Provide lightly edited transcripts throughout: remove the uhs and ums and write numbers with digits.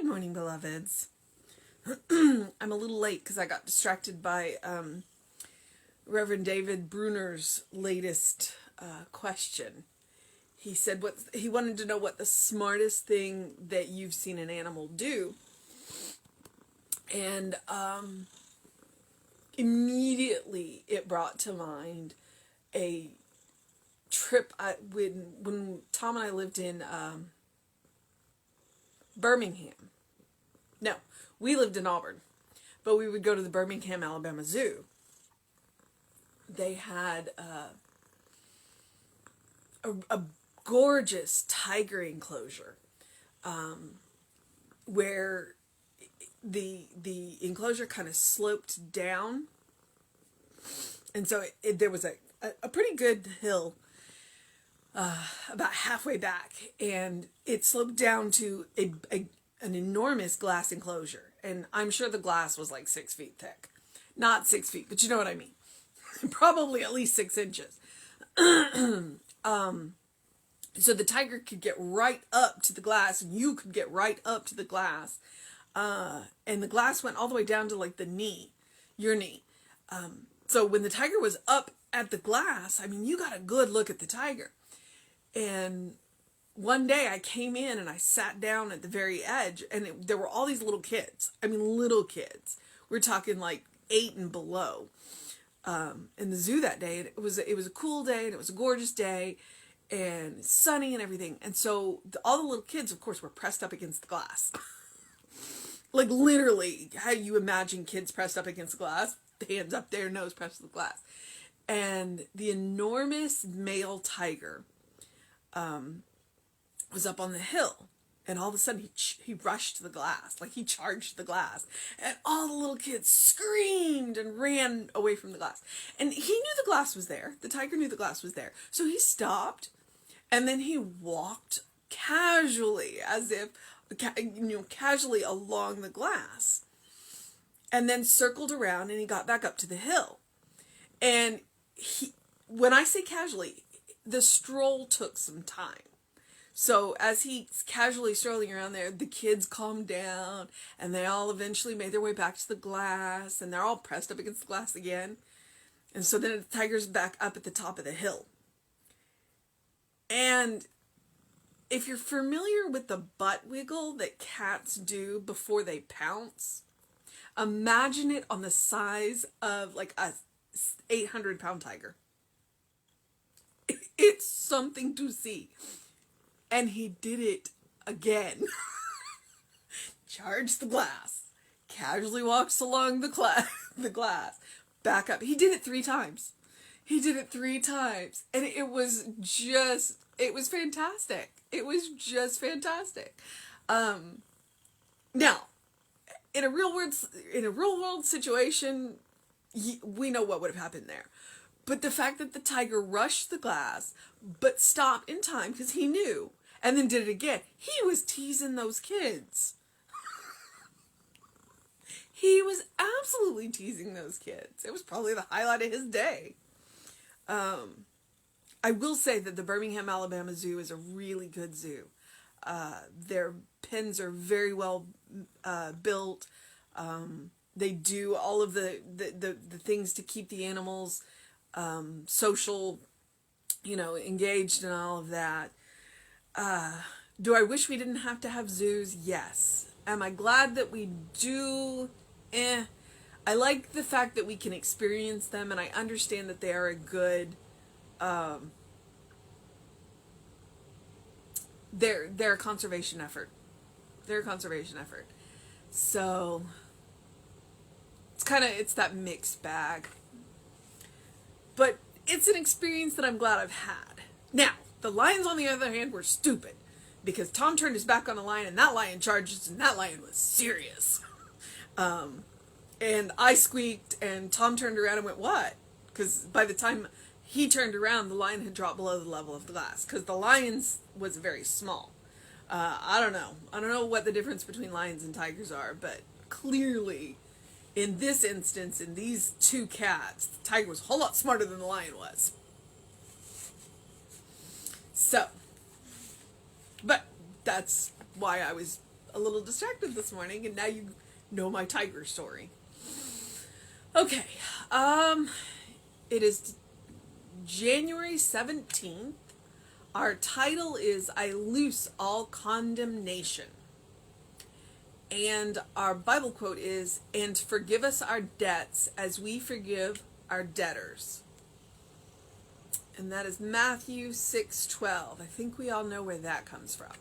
Good morning, beloveds. I'm a little late because I got distracted by Reverend David Bruner's latest question. He said he wanted to know what the smartest thing that you've seen an animal do, and immediately it brought to mind a trip when Tom and I lived in Birmingham. No, we lived in Auburn, but we would go to the Birmingham, Alabama Zoo. They had a gorgeous tiger enclosure, where the enclosure kind of sloped down, and so there was a pretty good hill about halfway back, and it sloped down to an enormous glass enclosure, and I'm sure the glass was like 6 feet thick. Not 6 feet, but you know what I mean. Probably at least 6 inches. So the tiger could get right up to the glass, and you could get right up to the glass. And the glass went all the way down to like the knee, your knee. So when the tiger was up at the glass, I mean, you got a good look at the tiger. And one day I came in and I sat down at the very edge, and there were all these little kids. I mean, little kids. We're talking like 8 and below. In the zoo that day. And it was a cool day, and it was a gorgeous day, and sunny and everything. And so all the little kids, of course, were pressed up against the glass. Like literally how you imagine kids pressed up against the glass. Hands up there, nose pressed to the glass. And the enormous male tiger was up on the hill, and all of a sudden he rushed to the glass, like he charged the glass, and all the little kids screamed and ran away from the glass. And he knew the glass was there. The tiger knew the glass was there. So he stopped, and then he walked casually, as if, casually along the glass, and then circled around, and he got back up to the hill. And when I say casually, the stroll took some time. So as he's casually strolling around there, the kids calmed down, and they all eventually made their way back to the glass, and they're all pressed up against the glass again. And so then the tiger's back up at the top of the hill. And if you're familiar with the butt wiggle that cats do before they pounce, imagine it on the size of like a 800-pound tiger. It's something to see. And he did it again. Charged the glass. Casually walks along the glass. Back up. He did it 3 times. And it was fantastic. It was just fantastic. Now, in a real world situation, we know what would have happened there. But the fact that the tiger rushed the glass, but stopped in time because he knew, and then did it again, he was teasing those kids. He was absolutely teasing those kids. It was probably the highlight of his day. I will say that the Birmingham, Alabama Zoo is a really good zoo. Their pens are very well built. They do all of the things to keep the animals social, engaged and all of that. Do I wish we didn't have to have zoos? Yes. Am I glad that we do? I like the fact that we can experience them, and I understand that they are a good, they're a conservation effort. So it's that mixed bag. But it's an experience that I'm glad I've had. Now, the lions, on the other hand, were stupid. Because Tom turned his back on the lion, and that lion charged, and that lion was serious. And I squeaked, and Tom turned around and went, "What?" Because by the time he turned around, the lion had dropped below the level of the glass. Because the lion's was very small. I don't know what the difference between lions and tigers are, but clearly, in this instance, in these 2 cats, the tiger was a whole lot smarter than the lion was. So, but that's why a little distracted this morning, and now you know my tiger story. Okay, it is January 17th. Our title is I Loose All Condemnation. And our Bible quote is, "And forgive us our debts as we forgive our debtors." And that is Matthew 6:12. I think we all know where that comes from.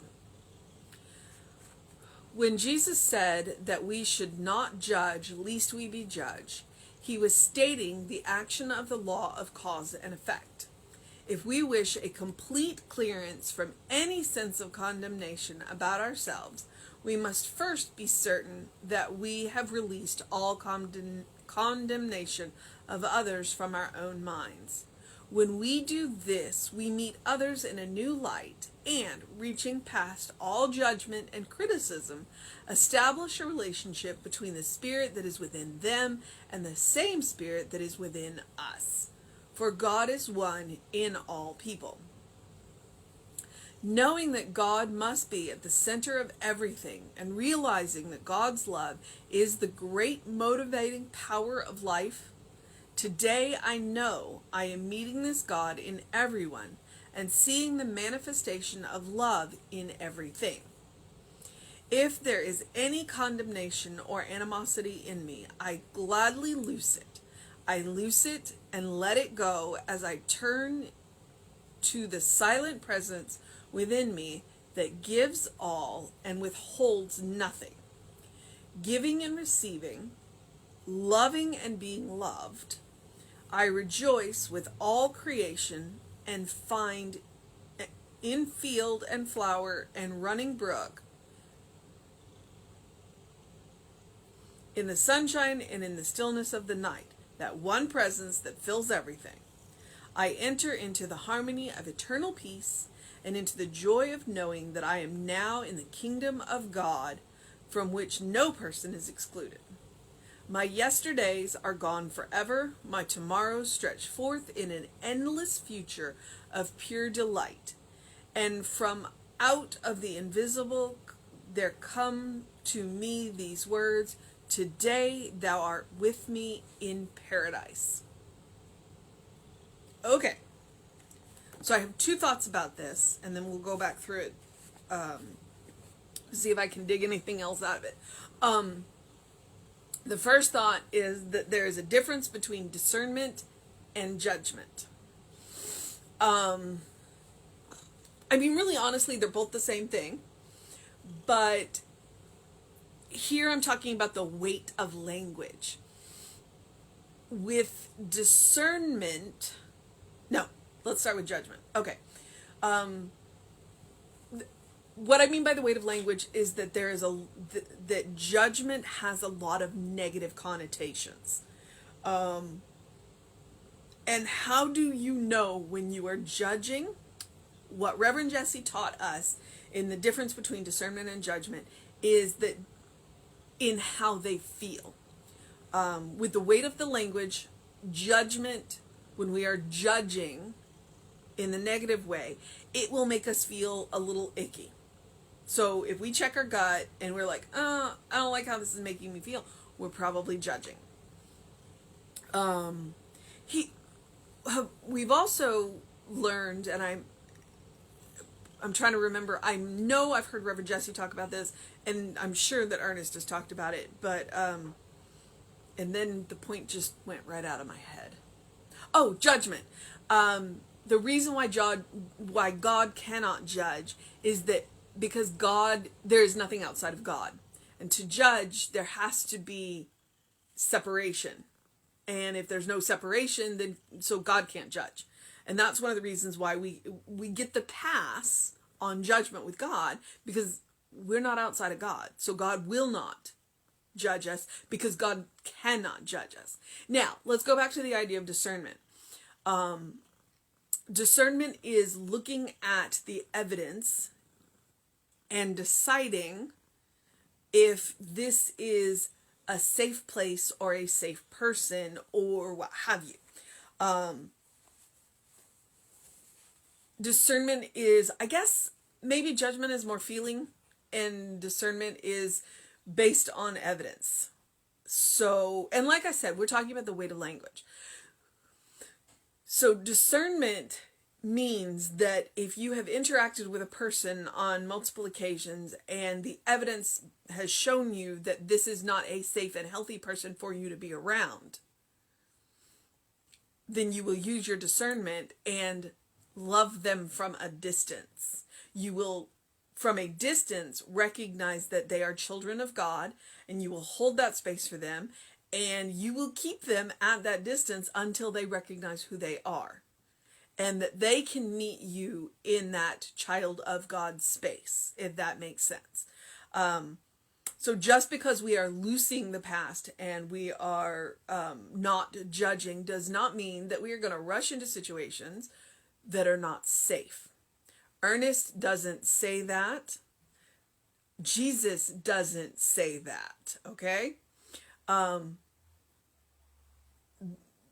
When Jesus said that we should not judge lest we be judged, he was stating the action of the law of cause and effect. If we wish a complete clearance from any sense of condemnation about ourselves, we must first be certain that we have released all condemnation of others from our own minds. When we do this, we meet others in a new light and, reaching past all judgment and criticism, establish a relationship between the spirit that is within them and the same spirit that is within us. For God is one in all people. Knowing that God must be at the center of everything and realizing that God's love is the great motivating power of life, today I know I am meeting this God in everyone and seeing the manifestation of love in everything. If there is any condemnation or animosity in me, I gladly loose it. I loose it and let it go as I turn to the silent presence within me that gives all and withholds nothing, giving and receiving, loving and being loved. I rejoice with all creation and find in field and flower and running brook, in the sunshine and in the stillness of the night, that one presence that fills everything. I enter into the harmony of eternal peace and into the joy of knowing that I am now in the kingdom of God, from which no person is excluded. My yesterdays are gone forever, my tomorrows stretch forth in an endless future of pure delight, and from out of the invisible there come to me these words, "Today thou art with me in paradise." Okay. So I have two thoughts about this, and then we'll go back through it, see if I can dig anything else out of it. The first thought is that there is a difference between discernment and judgment. Really, honestly, they're both the same thing. But here I'm talking about the weight of language. With discernment... No, let's start with judgment. Okay. What I mean by the weight of language is that there is that judgment has a lot of negative connotations. And how do you know when you are judging? What Reverend Jesse taught us in the difference between discernment and judgment is that in how they feel. With the weight of the language, judgment, when we are judging in the negative way, it will make us feel a little icky. So if we check our gut and we're like, I don't like how this is making me feel, we're probably judging. We've also learned, and I'm trying to remember, I know I've heard Reverend Jesse talk about this, and I'm sure that Ernest has talked about it, but, and then the point just went right out of my head. Oh, judgment. The reason why God cannot judge is that because there is nothing outside of God. And to judge, there has to be separation. And if there's no separation, then so God can't judge. And that's one of the reasons why we get the pass on judgment with God, because we're not outside of God. So God will not judge us because God cannot judge us. Now, let's go back to the idea of discernment. Discernment is looking at the evidence and deciding if this is a safe place or a safe person or what have you. Discernment is, I guess, maybe judgment is more feeling and discernment is based on evidence. So, and like I said, we're talking about the weight of language. So discernment means that if you have interacted with a person on multiple occasions and the evidence has shown you that this is not a safe and healthy person for you to be around, then you will use your discernment and love them from a distance. You will, from a distance, recognize that they are children of God, and you will hold that space for them, and you will keep them at that distance until they recognize who they are, and that they can meet you in that child of God space, if that makes sense. So just because we are loosing the past and we are not judging does not mean that we are going to rush into situations that are not safe. Ernest doesn't say that. Jesus doesn't say that, okay?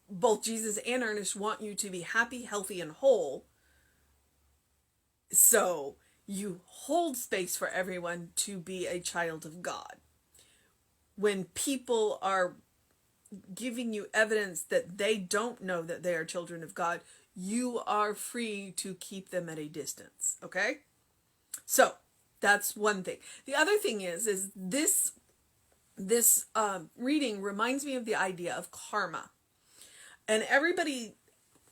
Both Jesus and Ernest want you to be happy, healthy, and whole. So you hold space for everyone to be a child of God. When people are giving you evidence that they don't know that they are children of God, you are free to keep them at a distance, okay? So that's one thing. The other thing is this reading reminds me of the idea of karma. And everybody,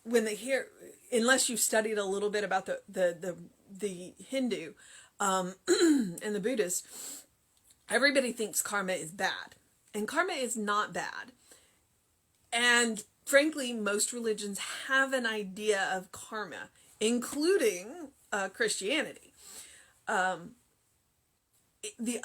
when they hear, unless you've studied a little bit about the Hindu and the Buddhist, everybody thinks karma is bad. And karma is not bad. And frankly, most religions have an idea of karma, including Christianity. The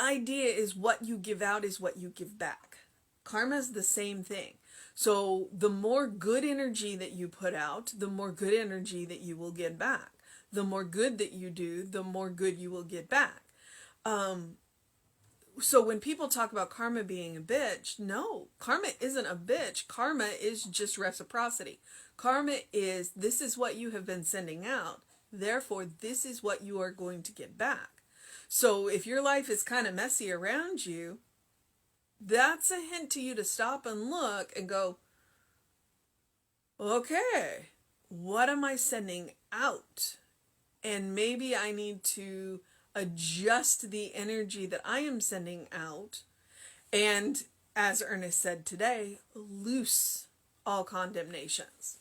idea is what you give out is what you give back. Karma is the same thing. So the more good energy that you put out, the more good energy that you will get back. The more good that you do, the more good you will get back. So when people talk about karma being a bitch, no, karma isn't a bitch. Karma is just reciprocity. Karma is, this is what you have been sending out. Therefore, this is what you are going to get back. So if your life is kind of messy around you, that's a hint to you to stop and look and go, okay, what am I sending out? And maybe I need to adjust the energy that I am sending out. And as Ernest said today, loose all condemnations.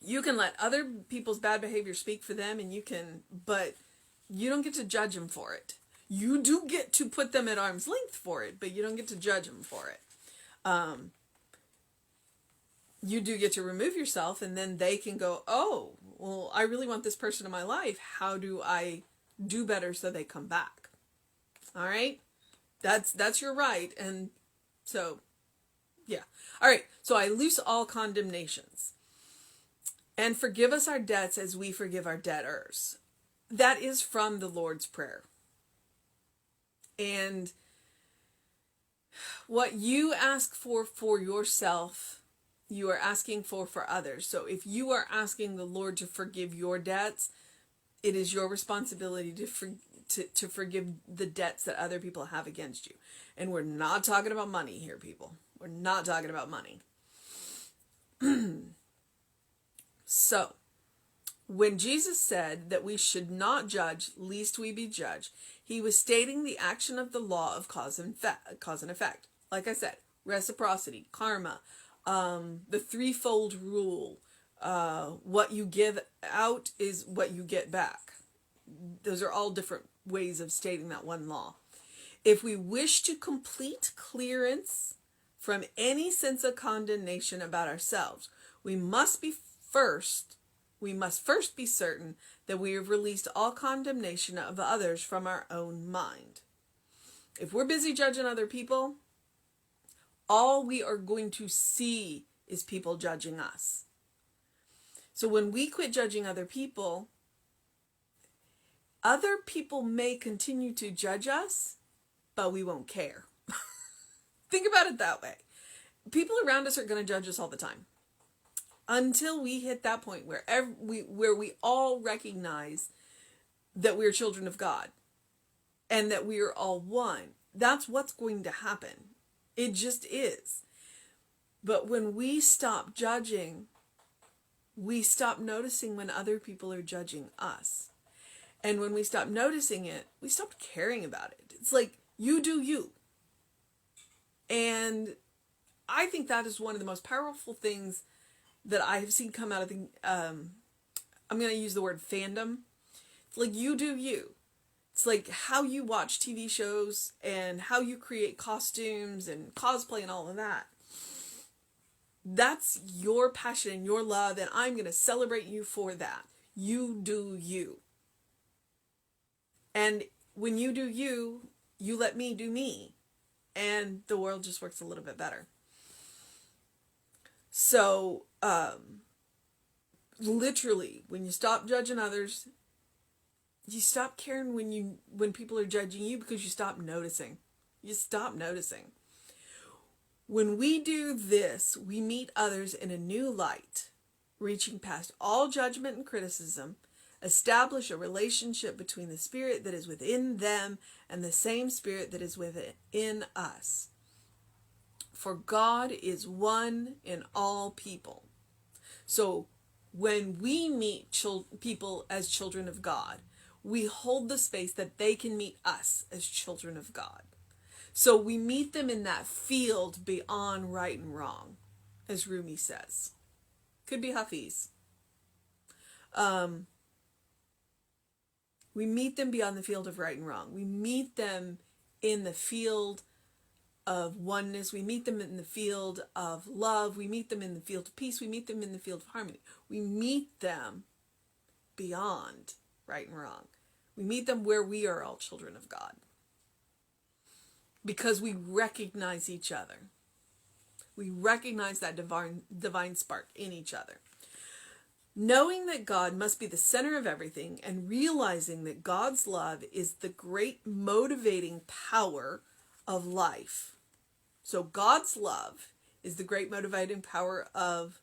You can let other people's bad behavior speak for them, and but you don't get to judge them for it. You do get to put them at arm's length for it, but you don't get to judge them for it. You do get to remove yourself, and then they can go, oh, well, I really want this person in my life. How do I do better so they come back? All right? That's your right. And so, yeah. All right. So I loose all condemnations. And forgive us our debts as we forgive our debtors. That is from the Lord's Prayer. And what you ask for yourself, you are asking for others. So if you are asking the Lord to forgive your debts, it is your responsibility to forgive the debts that other people have against you. And we're not talking about money here, people. We're not talking about money. So, when Jesus said that we should not judge lest we be judged, he was stating the action of the law of cause and effect. Like I said, reciprocity, karma, the threefold rule, what you give out is what you get back. Those are all different ways of stating that one law. If we wish to complete clearance from any sense of condemnation about ourselves, we must first be certain that we have released all condemnation of others from our own mind. If we're busy judging other people, all we are going to see is people judging us. So when we quit judging other people may continue to judge us, but we won't care. Think about it that way. People around us are going to judge us all the time. Until we hit that point where we all recognize that we're children of God and that we are all one. That's what's going to happen. It just is. But when we stop judging, we stop noticing when other people are judging us. And when we stop noticing it, we stop caring about it. It's like, you do you. And I think that is one of the most powerful things that I have seen come out of the, I'm going to use the word fandom. It's like, you do you. It's like how you watch TV shows and how you create costumes and cosplay and all of that. That's your passion and your love, and I'm going to celebrate you for that. You do you. And when you do you, you let me do me. And the world just works a little bit better. So, literally, when you stop judging others, you stop caring when people are judging you, because you stop noticing. You stop noticing. When we do this, we meet others in a new light, reaching past all judgment and criticism, establish a relationship between the spirit that is within them and the same spirit that is within us. For God is one in all people. So when we meet people as children of God, we hold the space that they can meet us as children of God. So we meet them in that field beyond right and wrong, as Rumi says. Could be Hafiz. We meet them beyond the field of right and wrong. We meet them in the field of oneness. We meet them in the field of love. We meet them in the field of peace. We meet them in the field of harmony. We meet them beyond right and wrong. We meet them where we are all children of God. Because we recognize each other. We recognize that divine spark in each other. Knowing that God must be the center of everything and realizing that God's love is the great motivating power of life. So God's love is the great motivating power of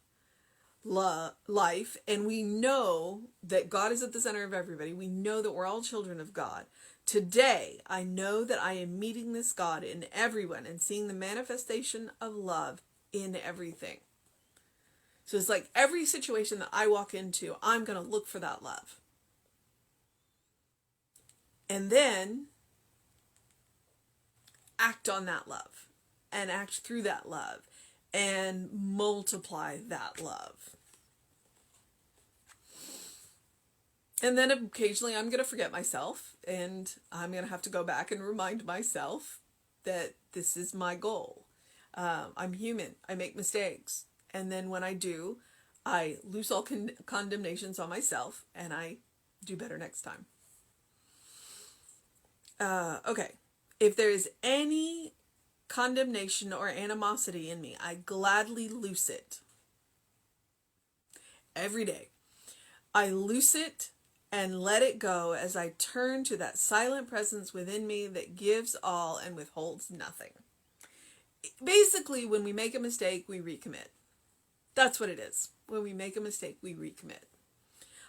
life, and we know that God is at the center of everybody. We know that we're all children of God. Today, I know that I am meeting this God in everyone and seeing the manifestation of love in everything. So it's like every situation that I walk into, I'm going to look for that love. And then act on that love and act through that love and multiply that love. And then occasionally I'm going to forget myself, and I'm going to have to go back and remind myself that this is my goal. I'm human. I make mistakes. And then when I do, I loose all condemnations on myself, and I do better next time. Okay. If there is any condemnation or animosity in me, I gladly loose it. Every day. I loose it and let it go as I turn to that silent presence within me that gives all and withholds nothing. Basically, when we make a mistake, we recommit. That's what it is. When we make a mistake, we recommit.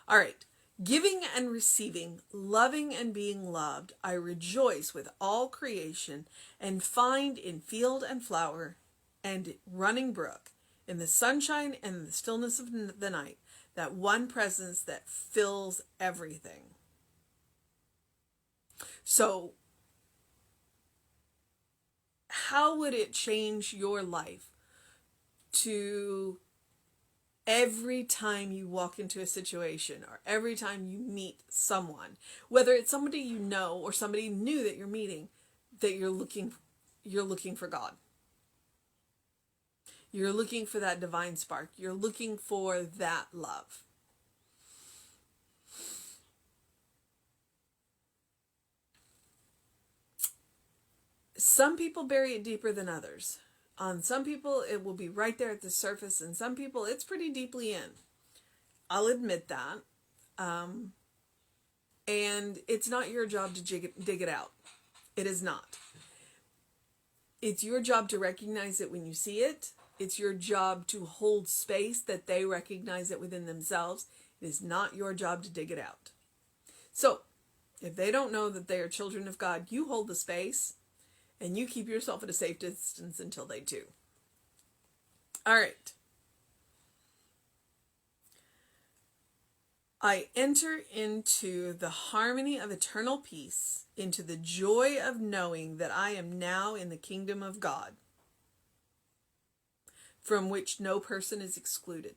All right. Giving and receiving, loving and being loved, I rejoice with all creation and find in field and flower and running brook, in the sunshine and the stillness of the night, that one presence that fills everything. So, how would it change your life to every time you walk into a situation or every time you meet someone, whether it's somebody you know or somebody new that you're meeting, that you're looking for God. You're looking for that divine spark. You're looking for that love. Some people bury it deeper than others. On some people, it will be right there at the surface, and some people, it's pretty deeply in. I'll admit that. And it's not your job to dig it out. It is not. It's your job to recognize it when you see it. It's your job to hold space that they recognize it within themselves. It is not your job to dig it out. So, If they don't know that they are children of God, you hold the space and you keep yourself at a safe distance until they do. All right. I enter into the harmony of eternal peace, into the joy of knowing that I am now in the kingdom of God, from which no person is excluded.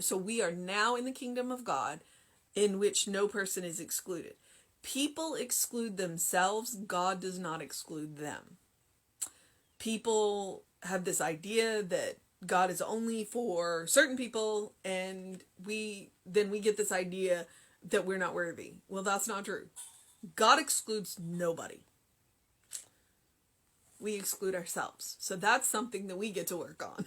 So we are now in the kingdom of God, in which no person is excluded. People exclude themselves. God does not exclude them. People have this idea that God is only for certain people, and we get this idea that we're not worthy. Well, that's not true. God excludes nobody. We exclude ourselves. So that's something that we get to work on.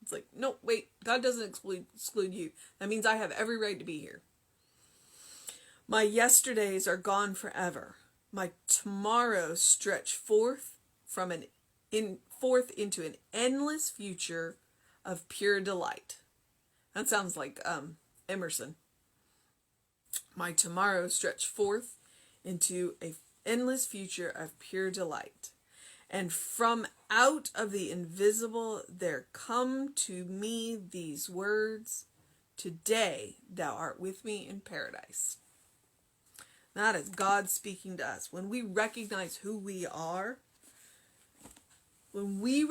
It's like, no, wait, God doesn't exclude you. That means I have every right to be here. My yesterdays are gone forever. My tomorrows stretch forth into an endless future of pure delight. That sounds like Emerson. My tomorrows stretch forth into an endless future of pure delight. And from out of the invisible there come to me these words, today thou art with me in paradise. That is God speaking to us. When we recognize who we are, we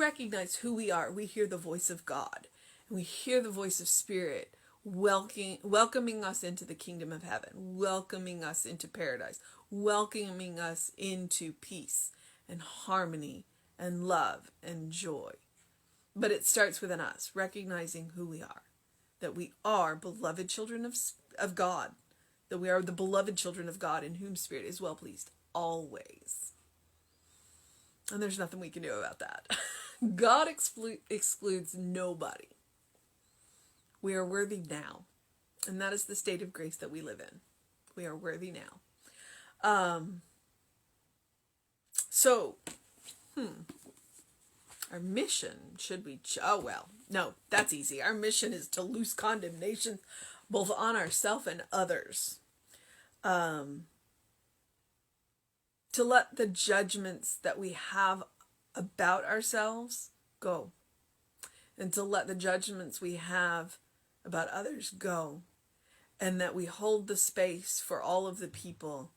hear the voice of God. And we hear the voice of Spirit welcoming us into the kingdom of heaven, welcoming us into paradise, welcoming us into peace and harmony and love and joy. But it starts within us, recognizing who we are, that we are beloved children of God, that we are the beloved children of God in whom Spirit is well pleased always. And there's nothing we can do about that. God excludes nobody. We are worthy now. And that is the state of grace that we live in. We are worthy now. Our mission should be, no, that's easy. Our mission is to loose condemnation both on ourselves and others. To let the judgments that we have about ourselves go. And to let the judgments we have about others go. And that we hold the space for all of the people,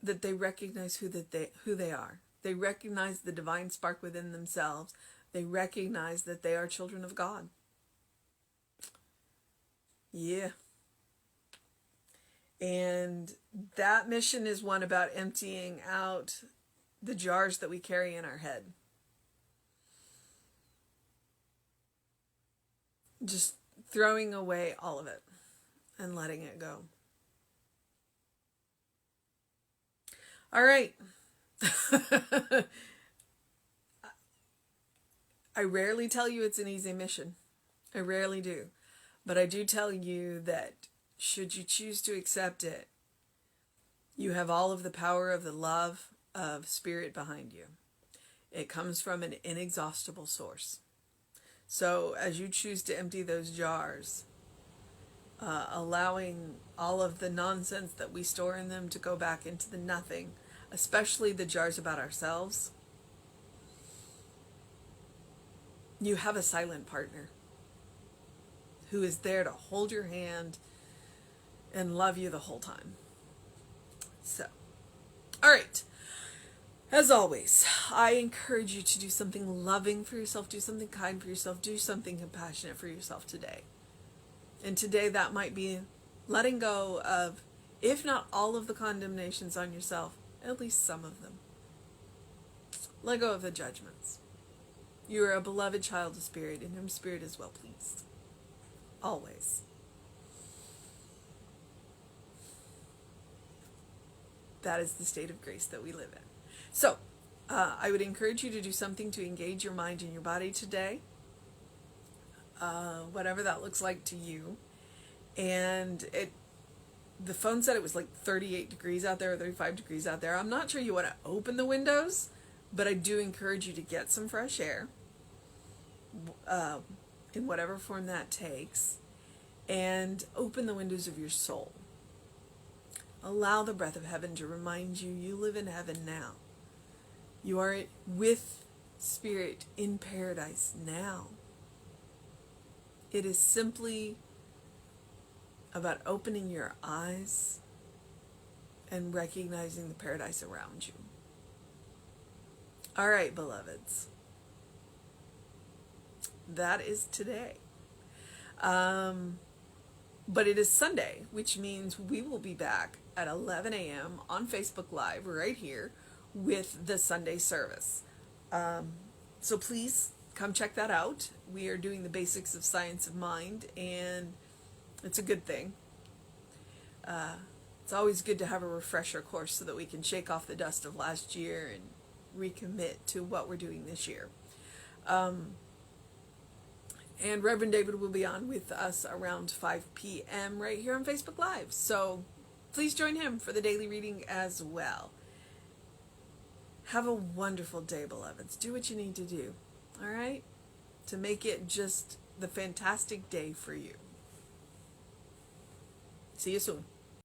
that they recognize who they are. They recognize the divine spark within themselves. They recognize that they are children of God. Yeah. And that mission is one about emptying out the jars that we carry in our head. Just throwing away all of it and letting it go. All right. I rarely tell you it's an easy mission. I rarely do. But I do tell you that should you choose to accept it, you have all of the power of the love of Spirit behind you. It comes from an inexhaustible source. So as you choose to empty those jars, allowing all of the nonsense that we store in them to go back into the nothing, especially the jars about ourselves, you have a silent partner who is there to hold your hand and love you the whole time. So, all right. As always, I encourage you to do something loving for yourself, do something kind for yourself, do something compassionate for yourself today. And today that might be letting go of, if not all of the condemnations on yourself, at least some of them. Let go of the judgments. You are a beloved child of Spirit, in whom Spirit is well pleased. Always. That is the state of grace that we live in. So, I would encourage you to do something to engage your mind and your body today. Whatever that looks like to you. And the phone said it was like 38 degrees out there, or 35 degrees out there. I'm not sure you want to open the windows, but I do encourage you to get some fresh air. in whatever form that takes, and open the windows of your soul. Allow the breath of heaven to remind you you live in heaven now. You are with Spirit in paradise now. It is simply about opening your eyes and recognizing the paradise around you. All right, beloveds. That is today. But it is Sunday, which means we will be back at 11 a.m. on Facebook Live right here with the Sunday service. So please come check that out. We are doing the basics of science of mind, and it's a good thing. It's always good to have a refresher course so that we can shake off the dust of last year and recommit to what we're doing this year. And Reverend David will be on with us around 5 p.m. right here on Facebook Live. So please join him for the daily reading as well. Have a wonderful day, beloveds. Do what you need to do, all right? To make it just the fantastic day for you. See you soon.